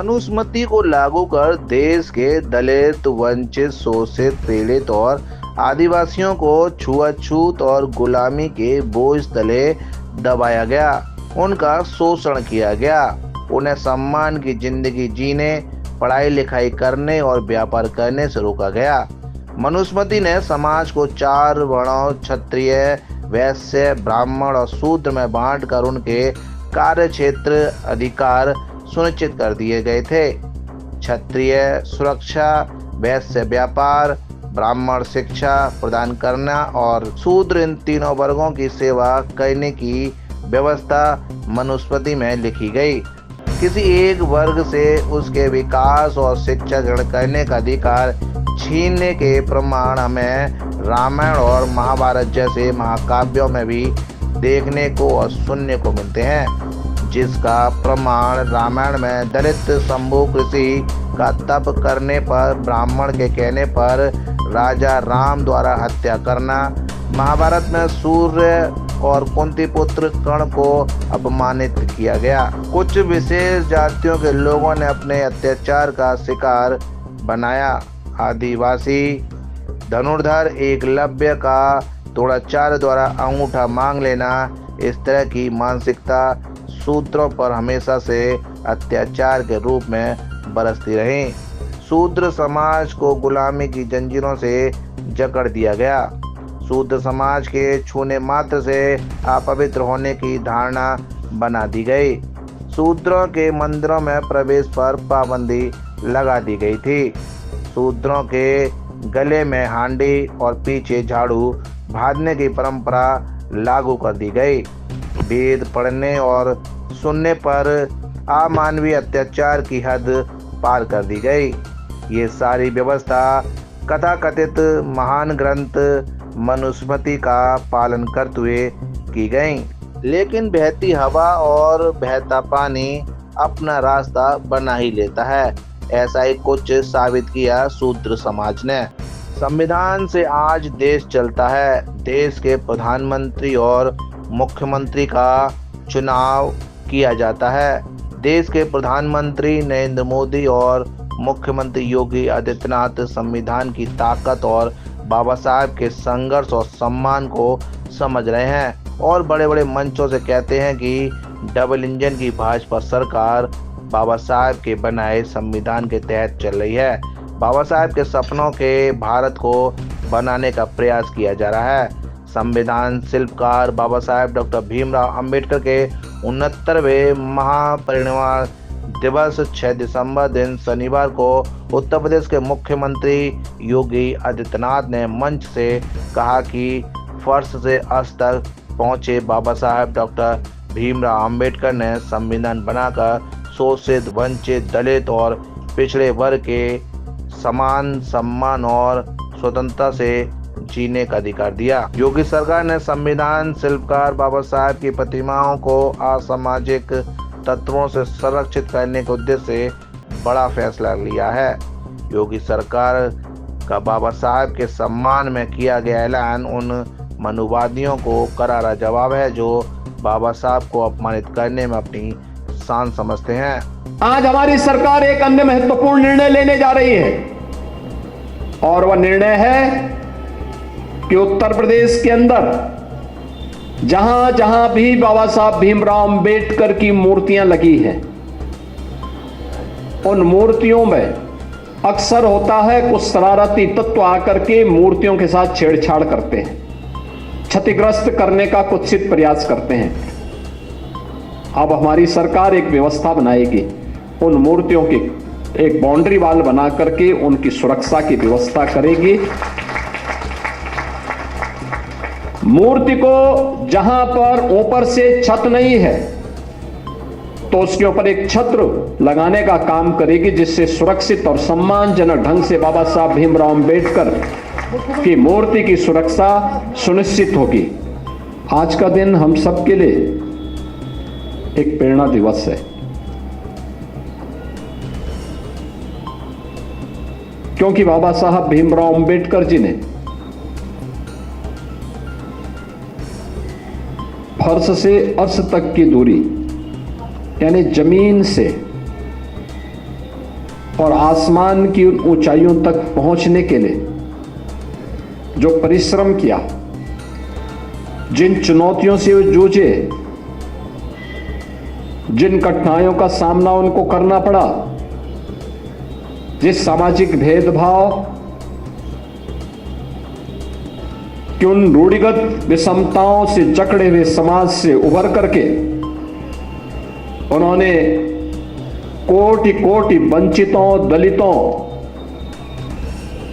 मनुस्मृति को लागू कर देश के दलित, वंचित, शोषित, पीड़ित और आदिवासियों को छुआछूत और गुलामी के बोझ तले दबाया गया। उनका शोषण किया गया। उन्हें सम्मान की जिंदगी जीने, पढ़ाई लिखाई करने और व्यापार करने से रोका गया। मनुस्मृति ने समाज को 4 वर्णों क्षत्रिय, वैश्य, ब्राह्मण और शूद्र में बांटकर उनके कार्य क्षेत्र अधिकार सुनिश्चित कर दिए गए थे। क्षत्रिय सुरक्षा, वैश्य व्यापार, ब्राह्मण शिक्षा प्रदान करना और शूद्र इन तीनों वर्गों की सेवा करने की व्यवस्था मनुस्मृति में लिखी गई। किसी एक वर्ग से उसके विकास और शिक्षा ग्रहण करने का अधिकार छीनने के प्रमाण हमें रामायण और महाभारत जैसे महाकाव्यों में भी देखने को और सुनने को मिलते हैं, जिसका प्रमाण रामायण में दलित शंभु ऋषि का तप करने पर ब्राह्मण के कहने पर राजा राम द्वारा हत्या करना, महाभारत में सूर्य और कुंती पुत्र कर्ण को अपमानित किया गया। कुछ विशेष जातियों के लोगों ने अपने अत्याचार का शिकार बनाया। आदिवासी धनुर्धर एकलव्य का द्रोणाचार्य द्वारा अंगूठा मांग लेना, इस तरह की मानसिकता शूद्रों पर हमेशा से अत्याचार के रूप में बरसती रही। शूद्र समाज को गुलामी की जंजीरों से जकड़ दिया गया। शूद्र समाज के छूने मात्र से अपवित्र होने की धारणा बना दी गई। शूद्रों के मंदिरों में प्रवेश पर पाबंदी लगा दी गई थी। शूद्रों के गले में हांडी और पीछे झाड़ू बांधने की परंपरा लागू कर दी गई। वेद पढ़ने और सुनने पर अमानवीय अत्याचार की हद पार कर दी गई। ये सारी व्यवस्था कथाकथित महान ग्रंथ मनुस्मृति का पालन करते हुए की गई। लेकिन बहती हवा और बहता पानी अपना रास्ता बना ही लेता है। ऐसा ही कुछ साबित किया शूद्र समाज ने। संविधान से आज देश चलता है। देश के प्रधानमंत्री और मुख्यमंत्री का चुनाव किया जाता है। देश के प्रधानमंत्री नरेंद्र मोदी और मुख्यमंत्री योगी आदित्यनाथ संविधान की ताकत और बाबा साहब के संघर्ष और सम्मान को समझ रहे हैं और बड़े बड़े मंचों से कहते हैं कि डबल इंजन की भाजपा सरकार बाबा साहब के बनाए संविधान के तहत चल रही है। बाबा साहब के सपनों के भारत को बनाने का प्रयास किया जा रहा है। संविधान शिल्पकार बाबा साहब डॉक्टर भीमराव अंबेडकर के 69वें महापरिनिर्वाण दिवस 6 दिसंबर दिन शनिवार को उत्तर प्रदेश के मुख्यमंत्री योगी आदित्यनाथ ने मंच से कहा कि फर्श से अर्श तक पहुंचे बाबा साहब डॉक्टर भीमराव अंबेडकर ने संविधान बनाकर शोषित, वंचित, दलित और पिछड़े वर्ग के समान सम्मान और स्वतंत्रता से जीने का अधिकार दिया। योगी सरकार ने संविधान शिल्पकार बाबा साहब की प्रतिमाओं को असामाजिक तत्वों से संरक्षित करने के उद्देश्य से बड़ा फैसला लिया है। योगी सरकार का बाबा साहब के सम्मान में किया गया ऐलान उन मनुवादियों को करारा जवाब है जो बाबा साहब को अपमानित करने में अपनी शान समझते हैं। आज हमारी सरकार एक अन्य महत्वपूर्ण निर्णय लेने जा रही है और वह निर्णय है कि उत्तर प्रदेश के अंदर जहां जहां भी बाबा साहब भीमराव अंबेडकर की मूर्तियां लगी हैं, उन मूर्तियों में अक्सर होता है कुछ शरारती तत्व आकर के मूर्तियों के साथ छेड़छाड़ करते हैं, क्षतिग्रस्त करने का कुत्सित प्रयास करते हैं। अब हमारी सरकार एक व्यवस्था बनाएगी, उन मूर्तियों की एक बाउंड्री वाल बना करके उनकी सुरक्षा की व्यवस्था करेगी। मूर्ति को जहां पर ऊपर से छत नहीं है तो उसके ऊपर एक छत्र लगाने का काम करेगी, जिससे सुरक्षित और सम्मानजनक ढंग से बाबा साहब भीमराव अंबेडकर की मूर्ति की सुरक्षा सुनिश्चित होगी। आज का दिन हम सबके लिए एक प्रेरणा दिवस है, क्योंकि बाबा साहब भीमराव अंबेडकर जी ने फर्श से अर्श तक की दूरी यानी जमीन से और आसमान की उन ऊंचाइयों तक पहुंचने के लिए जो परिश्रम किया, जिन चुनौतियों से वो जूझे, जिन कठिनाइयों का सामना उनको करना पड़ा, जिस सामाजिक भेदभाव कि उन रूढ़िगत विषमताओं से जकड़े हुए समाज से उभर करके उन्होंने कोटि कोटि वंचितों, दलितों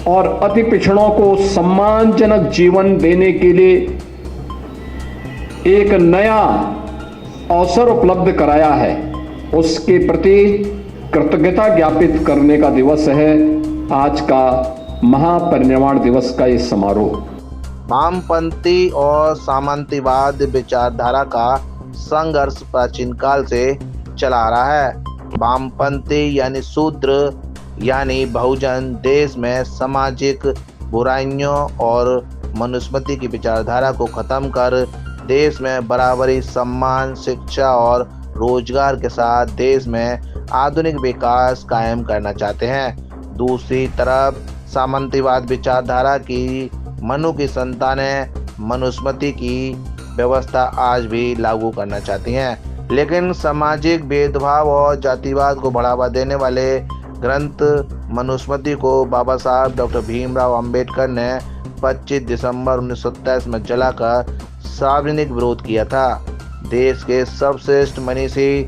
और अति पिछड़ों को सम्मानजनक जीवन देने के लिए एक नया अवसर उपलब्ध कराया है, उसके प्रति कृतज्ञता ज्ञापित करने का दिवस है आज का महापरिनिर्वाण दिवस का ये समारोह। वामपंथी और सामंतवाद विचारधारा का संघर्ष प्राचीन काल से चला आ रहा है। वामपंथी यानी शूद्र यानी बहुजन देश में सामाजिक बुराइयों और मनुस्मृति की विचारधारा को खत्म कर देश में बराबरी, सम्मान, शिक्षा और रोजगार के साथ देश में आधुनिक विकास कायम करना चाहते हैं। दूसरी तरफ सामंतवाद विचारधारा की मनु की संतानें मनुस्मृति की व्यवस्था आज भी लागू करना चाहती हैं, लेकिन सामाजिक भेदभाव और जातिवाद को बढ़ावा देने वाले ग्रंथ मनुस्मृति को बाबा साहब डॉक्टर भीमराव अंबेडकर ने 25 दिसंबर 1927 में जलाकर सार्वजनिक विरोध किया था। देश के सर्वश्रेष्ठ मनीषी,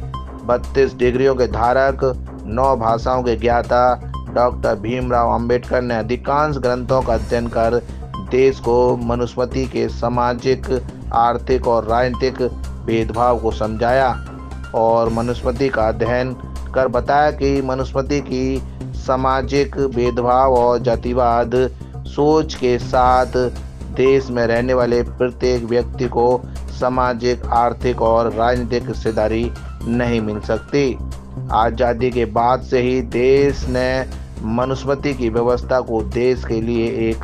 32 डिग्रियों के धारक, 9 भाषाओं के ज्ञाता डॉक्टर भीमराव अंबेडकर ने अधिकांश ग्रंथों का अध्ययन कर देश को मनुस्मृति के सामाजिक, आर्थिक और राजनीतिक भेदभाव को समझाया और मनुस्मृति का अध्ययन कर बताया कि मनुस्मृति की सामाजिक भेदभाव और जातिवाद सोच के साथ देश में रहने वाले प्रत्येक व्यक्ति को सामाजिक, आर्थिक और राजनीतिक हिस्सेदारी नहीं मिल सकती। आज़ादी के बाद से ही देश ने मनुस्मृति की व्यवस्था को देश के लिए एक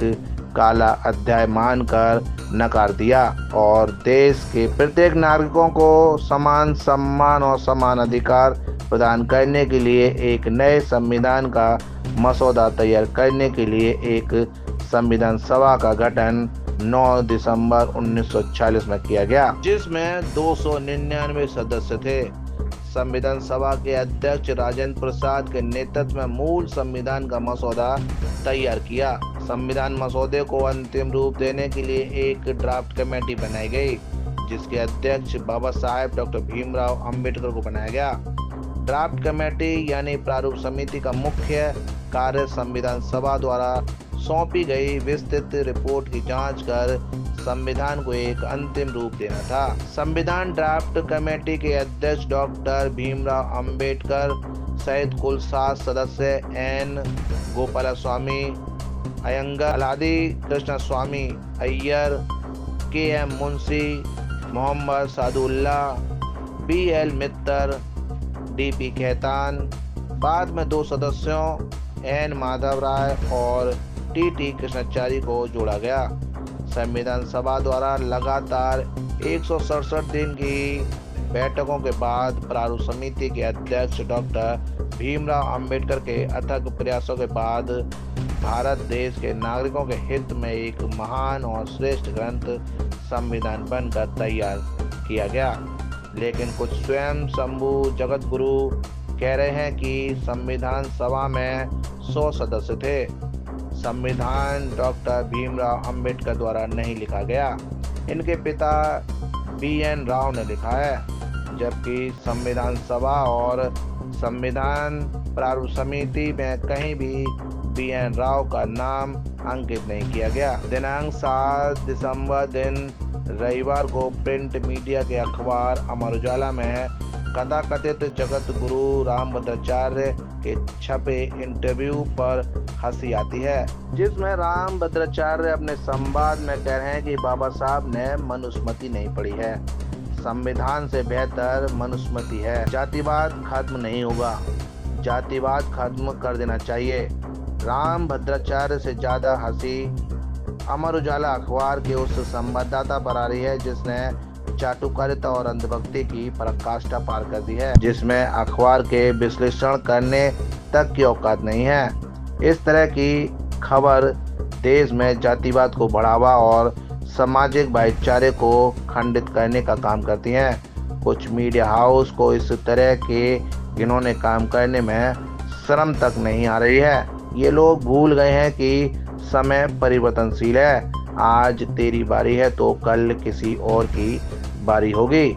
काला अध्याय मानकर नकार दिया और देश के प्रत्येक नागरिकों को समान सम्मान और समान अधिकार प्रदान करने के लिए एक नए संविधान का मसौदा तैयार करने के लिए एक संविधान सभा का गठन 9 दिसंबर 1946 में किया गया, जिसमें 299 सदस्य थे। संविधान सभा के अध्यक्ष राजेंद्र प्रसाद के नेतृत्व में मूल संविधान का मसौदा तैयार किया। संविधान मसौदे को अंतिम रूप देने के लिए एक ड्राफ्ट कमेटी बनाई गई, जिसके अध्यक्ष बाबा साहेब डॉक्टर भीमराव अंबेडकर को बनाया गया। ड्राफ्ट कमेटी यानी प्रारूप समिति का मुख्य कार्य संविधान सभा द्वारा सौंपी गई विस्तृत रिपोर्ट की जांच कर संविधान को एक अंतिम रूप देना था। संविधान ड्राफ्ट कमेटी के अध्यक्ष डॉक्टर भीमराव अंबेडकर सहित कुल 7 सदस्य N Gopalaswami Ayyangar, Alladi Krishnaswamy Iyer, K M Munshi, Mohammad Saadulla, B L Mitter, D P Khaitan, बाद में 2 सदस्यों एन माधव राय और टी टी कृष्णाचारी को जोड़ा गया। संविधान सभा द्वारा लगातार 167 दिन की बैठकों के बाद प्रारूप समिति के अध्यक्ष डॉक्टर भीमराव अंबेडकर के अथक प्रयासों के बाद भारत देश के नागरिकों के हित में एक महान और श्रेष्ठ ग्रंथ संविधान बनकर तैयार किया गया। लेकिन कुछ स्वयं शंभू जगत गुरु कह रहे हैं कि संविधान सभा में 100 सदस्य थे। संविधान डॉक्टर भीमराव अंबेडकर द्वारा नहीं लिखा गया, इनके पिता बी एन राव ने लिखा है, जबकि संविधान सभा और संविधान प्रारूप समिति में कहीं भी बी एन राव का नाम अंकित नहीं किया गया। दिनांक 7 दिसंबर दिन रविवार को प्रिंट मीडिया के अखबार अमर उजाला में कथाकथित जगत गुरु रामभद्राचार्य के छपे इंटरव्यू पर हंसी आती है, जिसमें रामभद्राचार्य अपने संवाद में कह रहे हैं कि बाबा साहब ने मनुस्मृति नहीं पढ़ी है, संविधान से बेहतर मनुस्मृति है, जातिवाद खत्म नहीं होगा, जातिवाद खत्म कर देना चाहिए। रामभद्राचार्य से ज्यादा हंसी अमर उजाला अखबार के उस संवाददाता पर आ रही है जिसने चाटुकारिता और अंधभक्ति की पराकाष्ठा पार कर दी है, जिसमें अखबार के विश्लेषण करने तक की औकात नहीं है। इस तरह की खबर देश में जातिवाद को बढ़ावा और सामाजिक भाईचारे को खंडित करने का काम करती हैं। कुछ मीडिया हाउस को इस तरह के घिनौने काम करने में शर्म तक नहीं आ रही है। ये लोग भूल गए हैं कि समय परिवर्तनशील है। आज तेरी बारी है तो कल किसी और की बारी होगी।